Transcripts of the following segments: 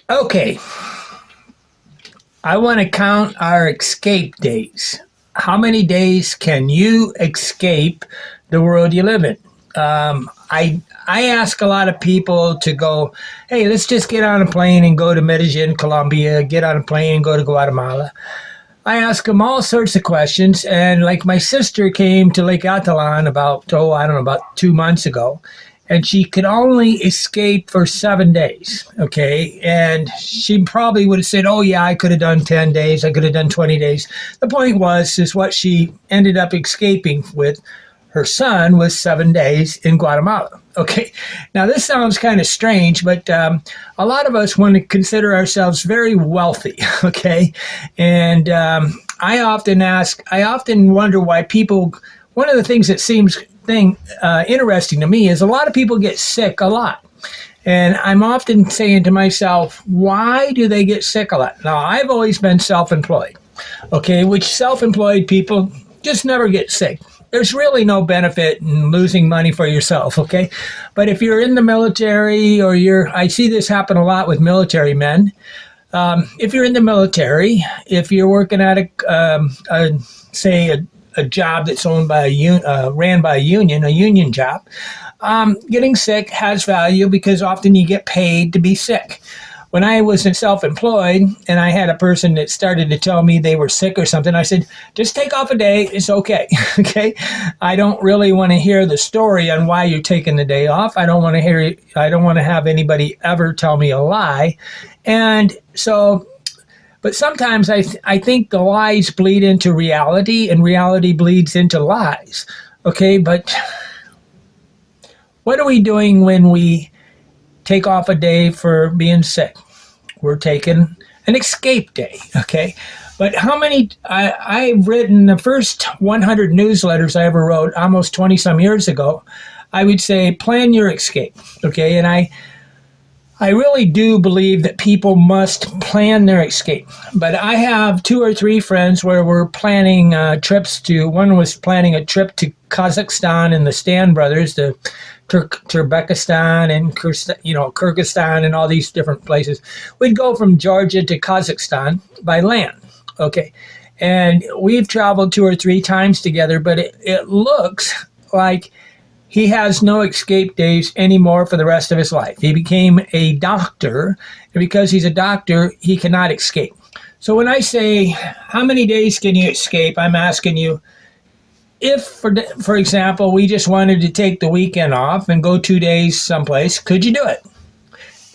Okay, I want to count our escape days. How many days can you escape the world you live in? I ask a lot of people to go, hey, let's just get on a plane and go to Medellin, Colombia, get on a plane and go to Guatemala. I ask them all sorts of questions. And like my sister came to Lake Atalan about, I don't know, about 2 months ago. And she could only escape for 7 days. Okay. And she probably would have said, oh, yeah, I could have done 10 days. I could have done 20 days. The point is what she ended up escaping with her son was 7 days in Guatemala. Okay. Now, this sounds kind of strange, but a lot of us want to consider ourselves very wealthy. Okay. And I often wonder why people, one of the things that seems interesting to me is a lot of people get sick a lot. And I'm often saying to myself, why do they get sick a lot? Now, I've always been self-employed, okay, which self-employed people just never get sick. There's really no benefit in losing money for yourself, okay? But if you're in the military I see this happen a lot with military men. If you're in the military, if you're working at a job that's owned by ran by a union job, getting sick has value because often you get paid to be sick. When I was in self-employed and I had a person that started to tell me they were sick or something, I said, just take off a day. It's okay. Okay. I don't really want to hear the story on why you're taking the day off. I don't want to have anybody ever tell me a lie. And so, but sometimes I think the lies bleed into reality and reality bleeds into lies. Okay. But what are we doing when we take off a day for being sick? We're taking an escape day, okay? But how many, I've written the first 100 newsletters I ever wrote almost 20 some years ago. I would say, plan your escape, okay? And I really do believe that people must plan their escape. But I have 2 or 3 friends where we're planning trips one was planning a trip to Kazakhstan and the Stan brothers, the Turkmenistan and Kyrgyzstan and all these different places. We'd go from Georgia to Kazakhstan by land, okay? And we've traveled 2 or 3 times together, but it looks like he has no escape days anymore for the rest of his life. He became a doctor, and because he's a doctor, he cannot escape. So when I say, how many days can you escape, I'm asking you, if, for example, we just wanted to take the weekend off and go 2 days someplace, could you do it?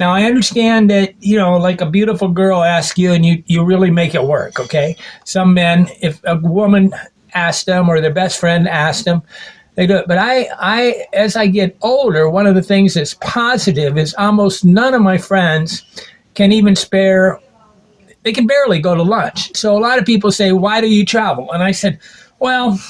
Now, I understand that, like a beautiful girl asks you and you really make it work, okay? Some men, if a woman asked them or their best friend asked them, they do it. But I, as I get older, one of the things that's positive is almost none of my friends can even spare, they can barely go to lunch. So a lot of people say, why do you travel? And I said, well,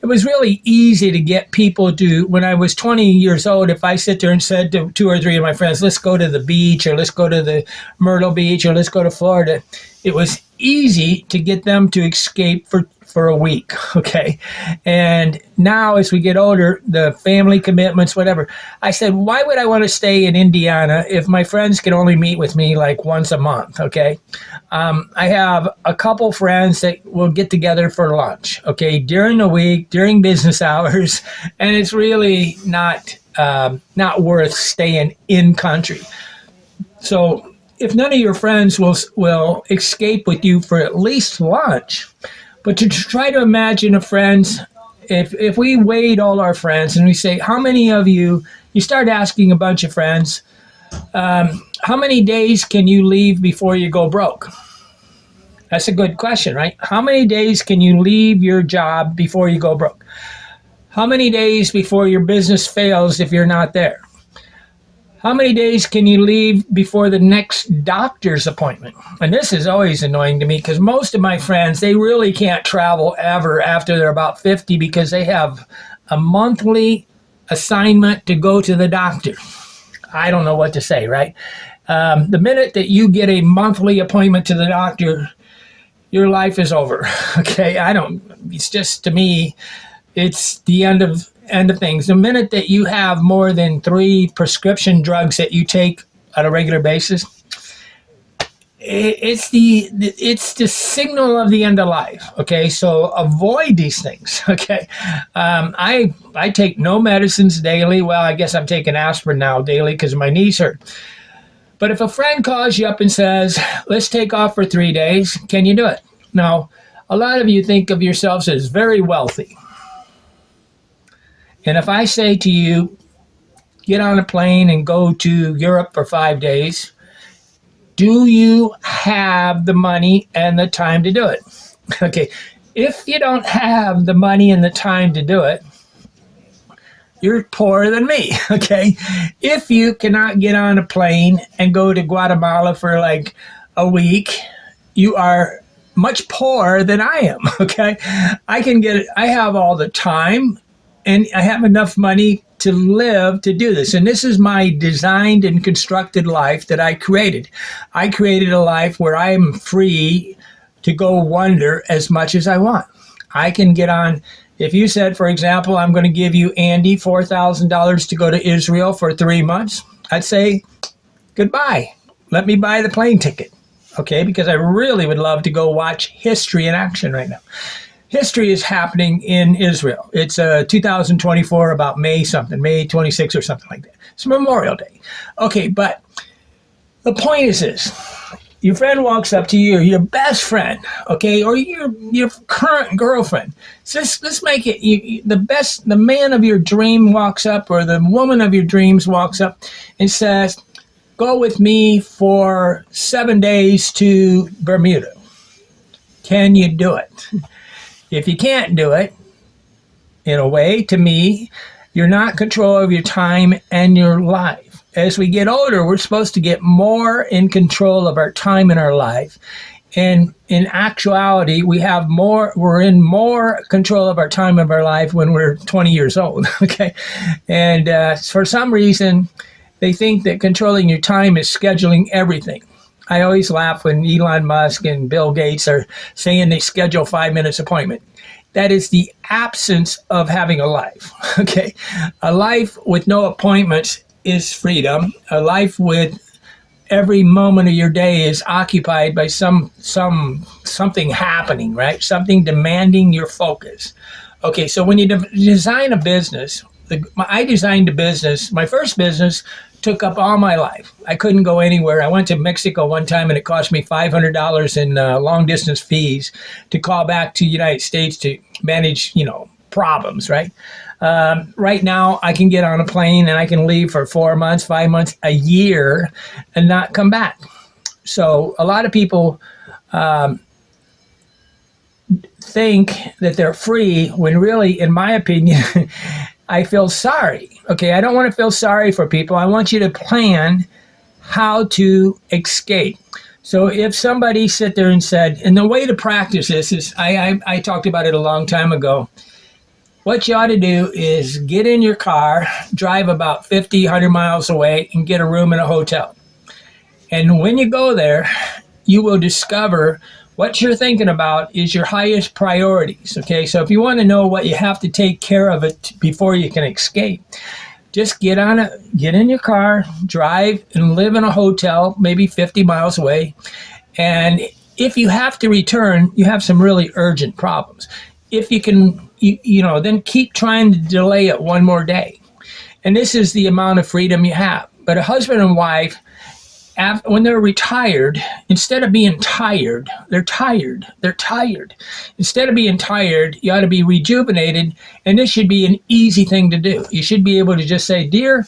it was really easy to get people to, when I was 20 years old, if I sit there and said to 2 or 3 of my friends, let's go to the beach or let's go to the Myrtle Beach or let's go to Florida, it was easy to get them to escape for a week, okay? And now as we get older, the family commitments, whatever, I said, why would I want to stay in Indiana if my friends can only meet with me like once a month, okay? I have a couple friends that will get together for lunch, okay, during the week, during business hours, and it's really not worth staying in country. So if none of your friends will escape with you for at least lunch, but to try to imagine a friend's, if we weighed all our friends and we say, how many of you start asking a bunch of friends, how many days can you leave before you go broke? That's a good question, right? How many days can you leave your job before you go broke? How many days before your business fails if you're not there? How many days can you leave before the next doctor's appointment? And this is always annoying to me because most of my friends, they really can't travel ever after they're about 50 because they have a monthly assignment to go to the doctor. I don't know what to say, right? The minute that you get a monthly appointment to the doctor, your life is over, okay? It's just, to me, it's the end of things. The minute that you have more than 3 prescription drugs that you take on a regular basis, it's the signal of the end of life. Okay, so avoid these things. Okay, I take no medicines daily. Well, I guess I'm taking aspirin now daily because my knees hurt. But if a friend calls you up and says, "Let's take off for 3 days," can you do it? Now, a lot of you think of yourselves as very wealthy, and if I say to you, get on a plane and go to Europe for 5 days, do you have the money and the time to do it? Okay, if you don't have the money and the time to do it, you're poorer than me. Okay, if you cannot get on a plane and go to Guatemala for like a week, you are much poorer than I am. Okay, I have all the time and I have enough money to live to do this. And this is my designed and constructed life that I created. I created a life where I am free to go wander as much as I want. I can get on. If you said, for example, I'm going to give you, Andy, $4,000 to go to Israel for 3 months, I'd say, goodbye. Let me buy the plane ticket. Okay, because I really would love to go watch history in action right now. History is happening in Israel. It's 2024, about May 26 or something like that. It's Memorial Day. Okay, but the point is this. Your friend walks up to you, your best friend, okay, or your current girlfriend. So let's make it the man of your dream walks up, or the woman of your dreams walks up and says, go with me for 7 days to Bermuda. Can you do it? If you can't do it, in a way, to me, you're not in control of your time and your life. As we get older, we're supposed to get more in control of our time in our life. And in actuality, we're in more control of our time of our life when we're 20 years old. Okay. And for some reason, they think that controlling your time is scheduling everything. I always laugh when Elon Musk and Bill Gates are saying they schedule 5 minutes appointment. That is the absence of having a life. Okay. A life with no appointments is freedom. A life with every moment of your day is occupied by something happening, right? Something demanding your focus. Okay, so when you design a business, I designed a business. My first business took up all my life. I couldn't go anywhere. I went to Mexico one time and it cost me $500 in long distance fees to call back to the United States to manage, problems, right? Right now, I can get on a plane and I can leave for 4 months, 5 months, a year, and not come back. So a lot of people think that they're free when really, in my opinion, I feel sorry. Okay, I don't want to feel sorry for people. I want you to plan how to escape. So if somebody sit there and said, and the way to practice this is, I talked about it a long time ago. What you ought to do is get in your car, drive about 50, 100 miles away, and get a room in a hotel. And when you go there, you will discover what you're thinking about is your highest priorities. Okay, so if you want to know what you have to take care of it before you can escape, just get in your car, drive, and live in a hotel, maybe 50 miles away. And if you have to return, you have some really urgent problems. If you can, then keep trying to delay it one more day. And this is the amount of freedom you have. But a husband and wife, when they're retired, instead of being tired, they're tired. They're tired. Instead of being tired, you ought to be rejuvenated. And this should be an easy thing to do. You should be able to just say, dear,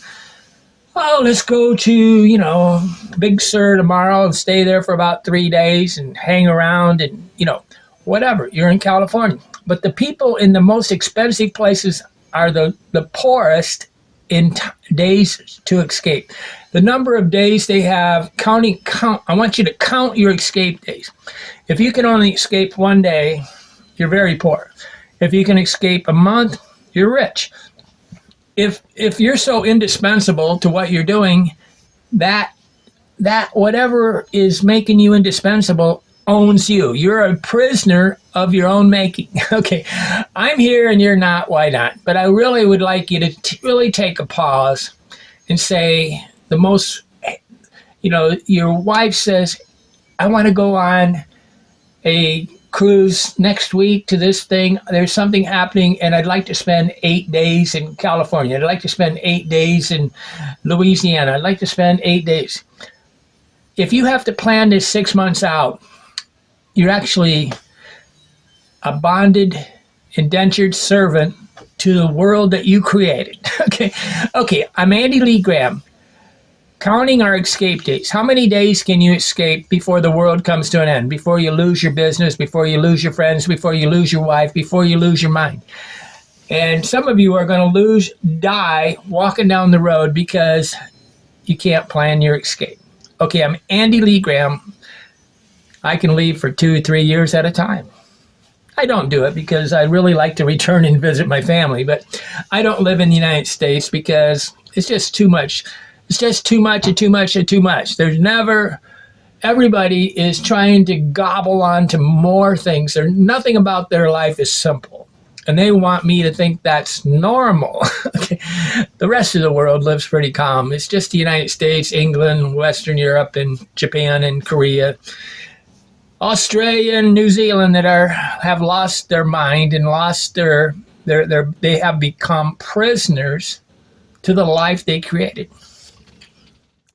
let's go to, Big Sur tomorrow and stay there for about 3 days and hang around and, whatever. You're in California. But the people in the most expensive places are the poorest in days to escape. The number of days they have, I want you to count your escape days. If you can only escape 1 day, you're very poor. If you can escape a month, you're rich. If you're so indispensable to what you're doing, that whatever is making you indispensable owns you. You're a prisoner of your own making. Okay, I'm here and you're not, why not? But I really would like you to really take a pause and say your wife says, I want to go on a cruise next week to this thing. There's something happening, and I'd like to spend 8 days in California. I'd like to spend 8 days in Louisiana. I'd like to spend 8 days. If you have to plan this 6 months out, you're actually a bonded, indentured servant to the world that you created. Okay. I'm Andy Lee Graham. Counting our escape days. How many days can you escape before the world comes to an end? Before you lose your business, before you lose your friends, before you lose your wife, before you lose your mind. And some of you are going to die walking down the road because you can't plan your escape. Okay, I'm Andy Lee Graham. I can leave for 2 or 3 years at a time. I don't do it because I really like to return and visit my family, but I don't live in the United States because it's just too much. It's just too much and too much and too much. Everybody is trying to gobble on to more things. Nothing about their life is simple. And they want me to think that's normal. Okay. The rest of the world lives pretty calm. It's just the United States, England, Western Europe, and Japan and Korea, Australia and New Zealand that have lost their mind and lost they have become prisoners to the life they created.